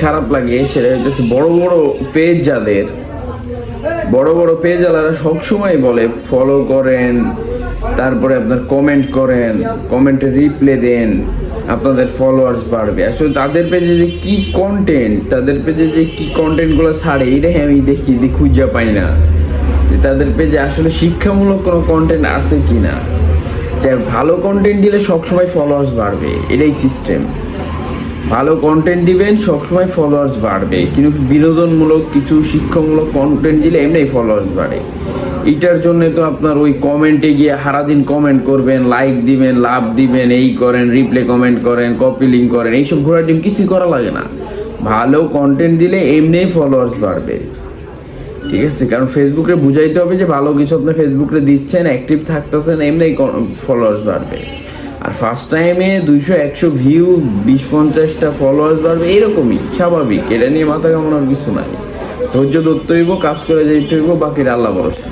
খারাপ লাগে সেটা হচ্ছে বড় বড় পেজ যাদের, বড় বড় পেজ আলারা সবসময় বলে ফলো করেন, তারপরে আপনার কমেন্ট করেন, কমেন্টে রিপ্লাই দেন, আপনাদের ফলোয়ার্স বাড়বে। আসলে তাদের পেজে যে কি কন্টেন্ট, তাদের পেজে যে কি কন্টেন্টগুলো ছাড়ে এটাই আমি দেখি, খুঁজে পাই না যে তাদের পেজে আসলে শিক্ষামূলক কোনো কন্টেন্ট আছে কিনা। যাই হোক, ভালো কন্টেন্ট দিলে সবসময় ফলোয়ার্স বাড়বে, এটাই সিস্টেম। ভালো কন্টেন্ট দিবেন, সবসময় ফলোয়ার্স বাড়বে, কিন্তু বিনোদনমূলক কিছু শিক্ষামূলক কন্টেন্ট দিলে এমনি ফলোয়ার্স বাড়ে। এটার জন্য তো আপনার ওই কমেন্টে গিয়ে সারাদিন কমেন্ট করবেন, লাইক দিবেন, লাভ দিবেন, এই করেন, রিপ্লে কমেন্ট করেন, কপি লিঙ্ক করেন, এইসব ঘোরা টিম কিছুই করা লাগে না। ভালো কন্টেন্ট দিলে এমনিই ফলোয়ার্স বাড়বে, ঠিক আছে? কারণ ফেসবুকে বুঝাইতে হবে যে ভালো কিছু আপনি ফেসবুকে দিচ্ছেন, অ্যাক্টিভ থাকতেছেন, এমনিই ফলোয়ার্স বাড়বে। আর ফার্স্ট টাইমে 200-100 ভিউ, 20-50টা ফলোয়ার্স বাড়বে, এরকমই স্বাভাবিক। এটা নিয়ে মাথা কামানোর কিছু নাই। ধৈর্য ধরতে হইব, কাজ করে যাইতে হইব, বাকির আল্লাহ ভরসা।